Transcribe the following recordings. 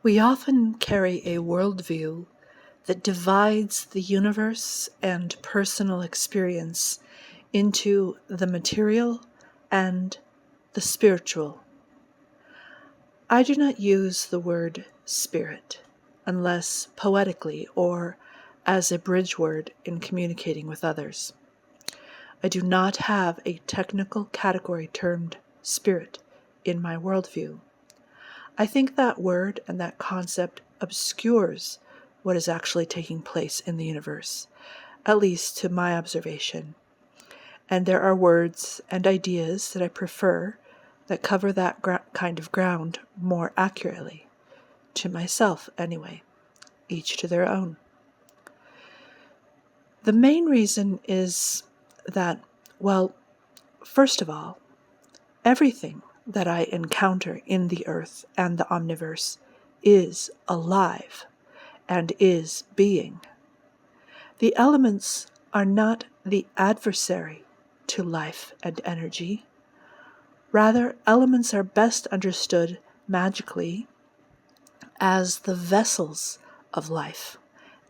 We often carry a worldview that divides the universe and personal experience into the material and the spiritual. I do not use the word spirit unless poetically or as a bridge word in communicating with others. I do not have a technical category termed spirit in my worldview. I think that word and that concept obscures what is actually taking place in the universe, at least to my observation. And there are words and ideas that I prefer that cover that kind of ground more accurately. To myself, anyway. Each to their own. The main reason is that, well, first of all, everything that I encounter in the earth and the omniverse is alive and is being. The elements are not the adversary to life and energy. Rather, elements are best understood magically as the vessels of life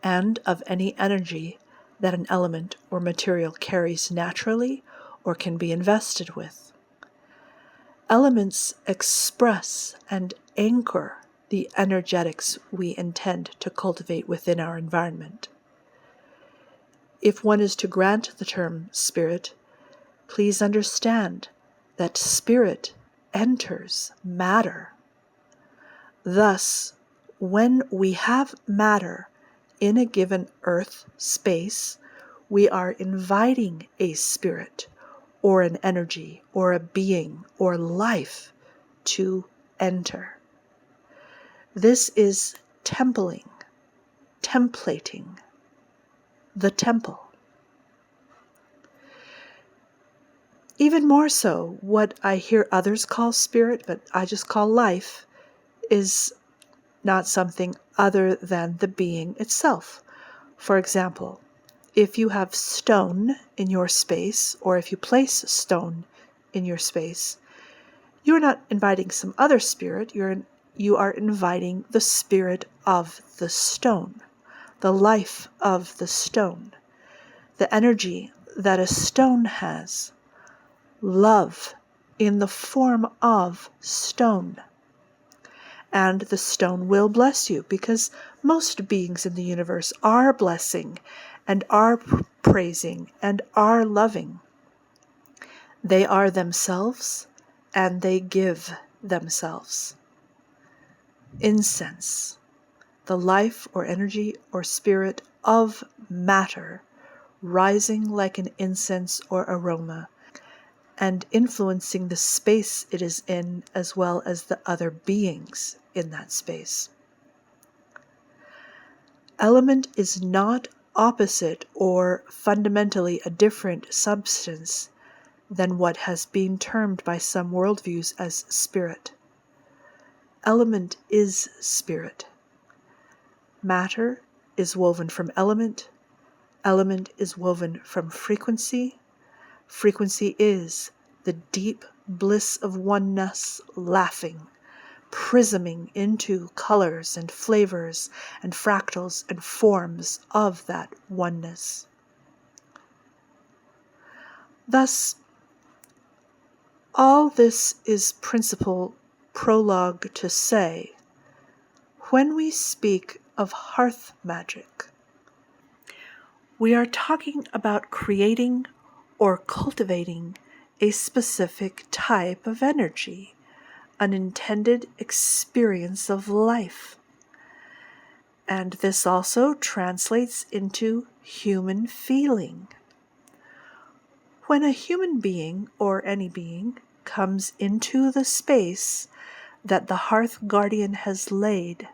and of any energy that an element or material carries naturally or can be invested with. Elements express and anchor the energetics we intend to cultivate within our environment. If one is to grant the term spirit, please understand that spirit enters matter. Thus, when we have matter in a given earth space, we are inviting a spirit or an energy or a being or life to enter. This is templating, the temple. Even more so, what I hear others call spirit, but I just call life, is not something other than the being itself. For example, if you have stone in your space, or if you place stone in your space, you are not inviting some other spirit, you are inviting the spirit of the stone, the life of the stone, the energy that a stone has, love in the form of stone. And the stone will bless you, because most beings in the universe are blessing and are praising and are loving. They are themselves and they give themselves. Incense, the life or energy or spirit of matter, rising like an incense or aroma, and influencing the space it is in as well as the other beings in that space. Element is not opposite or fundamentally a different substance than what has been termed by some worldviews as spirit. Element is spirit. Matter is woven from element. Element is woven from frequency. Frequency is the deep bliss of oneness laughing, prisming into colors and flavors and fractals and forms of that oneness. Thus, all this is principal prologue to say, when we speak of hearth magic, we are talking about creating or cultivating a specific type of energy, an intended experience of life. And this also translates into human feeling. When a human being or any being comes into the space that the Hearth Guardian has laid,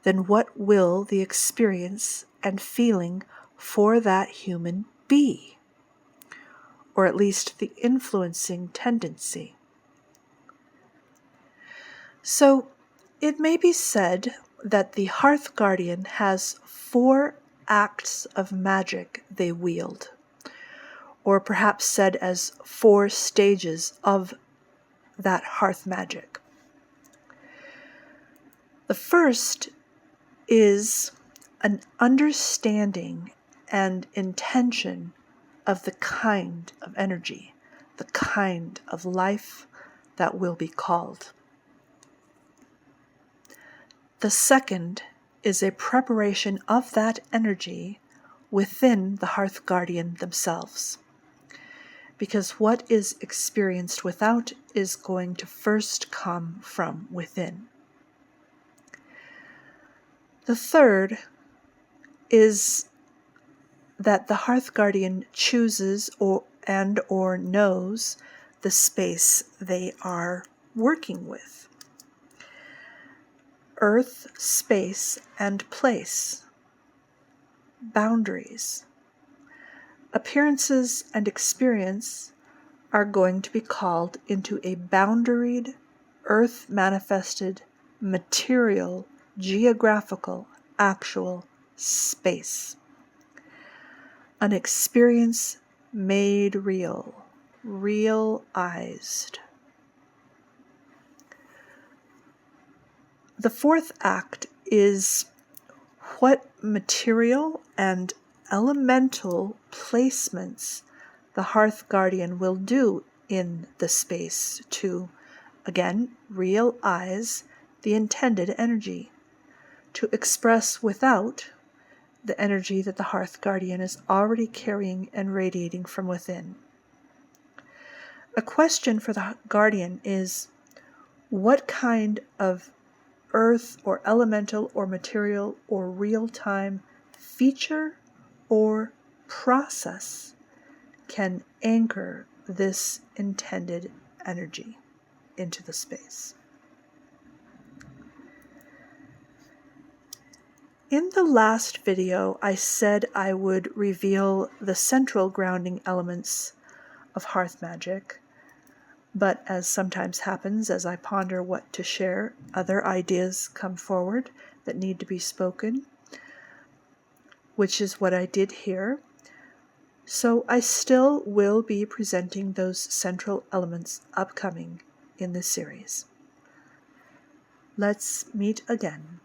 then what will the experience and feeling for that human be? Or at least the influencing tendency. So it may be said that the Hearth Guardian has 4 acts of magic they wield, or perhaps said as 4 stages of that hearth magic. The first is an understanding and intention of the kind of energy, the kind of life that will be called. The second is a preparation of that energy within the Hearth Guardian themselves. Because what is experienced without is going to first come from within. The third is that the Hearth Guardian chooses or knows the space they are working with. Earth, space, and place. Boundaries. Appearances and experience are going to be called into a boundaried, earth-manifested, material, geographical, actual space. An experience made real, realized. The fourth act is what material and elemental placements the Hearth Guardian will do in the space to, again, realize the intended energy, to express without the energy that the Hearth Guardian is already carrying and radiating from within. A question for the Guardian is, what kind of earth or elemental or material or real-time feature or process can anchor this intended energy into the space? In the last video, I said I would reveal the central grounding elements of Hearth Magic, but as sometimes happens as I ponder what to share, other ideas come forward that need to be spoken, which is what I did here. So I still will be presenting those central elements upcoming in this series. Let's meet again.